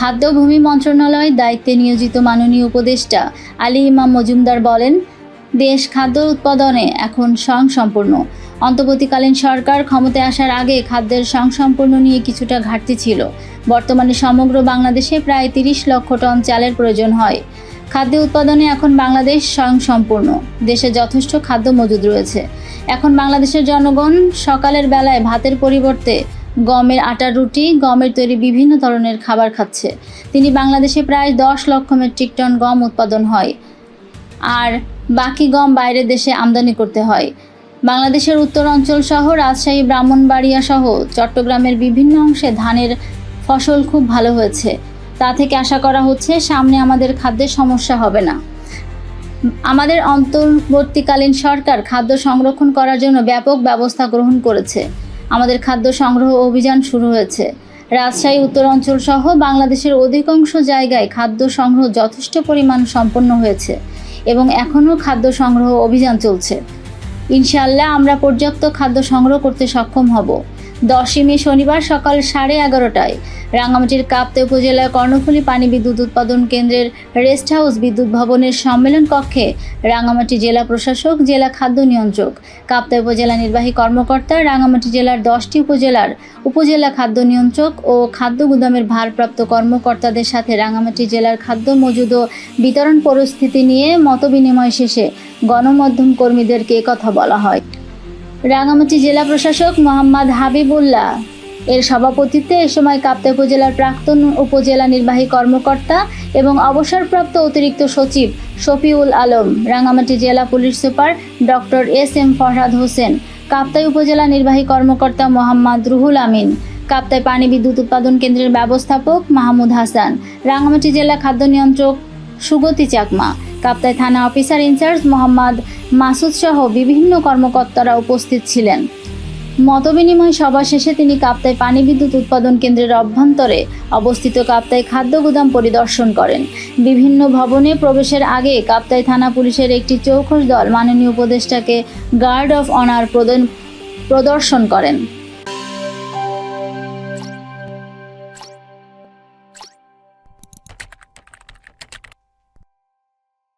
খাদ্য ভূমি মন্ত্রণালয়ের দায়িত্বে নিয়োজিত মাননীয় উপদেষ্টা আলী ইমাম মজুমদার বলেন, দেশ খাদ্য উৎপাদনে এখন স্বয়ংসম্পূর্ণ। অন্তর্বর্তীকালীন সরকার ক্ষমতায় আসার আগে খাদ্যের স্বয়ংসম্পূর্ণ নিয়ে কিছুটা ঘাটতি ছিল। বর্তমানে সমগ্র বাংলাদেশে প্রায় 30 লক্ষ টন চালের প্রয়োজন হয়। খাদ্য উৎপাদনে এখন বাংলাদেশ স্বয়ংসম্পূর্ণ। দেশে যথেষ্ট খাদ্য মজুদ রয়েছে। এখন বাংলাদেশের জনগণ সকালের বেলায় ভাতের পরিবর্তে গমের আটার রুটি, গমের তৈরি বিভিন্ন ধরনের খাবার খাচ্ছে। তিনি বাংলাদেশে প্রায় 10 লক্ষ মেট্রিক টন গম উৎপাদন হয়, আর বাকি গম বাইরের দেশে আমদানি করতে হয়। বাংলাদেশের উত্তর অঞ্চল সহ রাজশাহী, ব্রাহ্মণবাড়িয়া সহ চট্টগ্রামের বিভিন্ন অংশে ধানের ফসল খুব ভালো হয়েছে। তা থেকে আশা করা হচ্ছে সামনে আমাদের খাদ্যের সমস্যা হবে না। আমাদের অন্তর্বর্তীকালীন সরকার খাদ্য সংরক্ষণ করার জন্য ব্যাপক ব্যবস্থা গ্রহণ করেছে। আমাদের খাদ্য সংগ্রহ অভিযান শুরু হয়েছে। রাজশাহী উত্তর অঞ্চল সহ বাংলাদেশের অধিকাংশ জায়গায় খাদ্য সংগ্রহ যথেষ্ট পরিমাণ সম্পন্ন হয়েছে এবং এখনও খাদ্য সংগ্রহ অভিযান চলছে। ইনশাআল্লাহ আমরা পর্যাপ্ত খাদ্য সংগ্রহ করতে সক্ষম হব। 10 মে শনিবার সকাল 11:30টায় রাঙ্গামাটির কাপ্তাই উপজেলার কর্ণফুলী পানি বিদ্যুৎ উৎপাদন কেন্দ্রের রেস্ট হাউস বিদ্যুৎ ভবনের সম্মেলন কক্ষে রাঙ্গামাটি জেলা প্রশাসক, জেলা খাদ্য নিয়ন্ত্রক, কাপ্তাই উপজেলা নির্বাহী কর্মকর্তা, রাঙ্গামাটি জেলার 10টি উপজেলার উপজেলা খাদ্য নিয়ন্ত্রক ও খাদ্য গুদামের ভারপ্রাপ্ত কর্মকর্তাদের সাথে রাঙ্গামাটি জেলার খাদ্য মজুদ ও বিতরণ পরিস্থিতি নিয়ে মতবিনিময় শেষে গণমাধ্যম কর্মীদেরকে কথা বলা হয়। রাঙ্গামাটি জেলা প্রশাসক মোহাম্মদ হাবিবুল্লাহ এর সভাপতিত্বে এ সময় কাপ্তাই উপজেলার প্রাক্তন উপজেলা নির্বাহী কর্মকর্তা এবং অবসরপ্রাপ্ত অতিরিক্ত সচিব শফিউল আলম, রাঙ্গামাটি জেলা police super doctor SM. Farhad Hossain, Kaptai উপজেলা নির্বাহী কর্মকর্তা মোহাম্মদ রুহুল আমিন, কাপ্তাই পানি বিদ্যুৎ উৎপাদন কেন্দ্রের ব্যবস্থাপক মাহমুদ হাসান, রাঙ্গামাটি জেলা খাদ্য নিয়ন্ত্রক সুগতি চাকমা, কাপ্তাই থানা অফিসার ইনচার্জ মোহাম্মদ মাসুদ সহ বিভিন্ন কর্মকর্তারা উপস্থিত ছিলেন। মতবিনিময় সভা শেষে তিনি কাপ্তাই পানি বিদ্যুৎ উৎপাদন কেন্দ্রের অভ্যন্তরে অবস্থিত কাপ্তাই খাদ্য গুদাম পরিদর্শন করেন। বিভিন্ন ভবনে প্রবেশের আগে কাপ্তাই থানা পুলিশের একটি চৌখস দল মাননীয় উপদেষ্টাকে গার্ড অফ অনার প্রদর্শন করেন।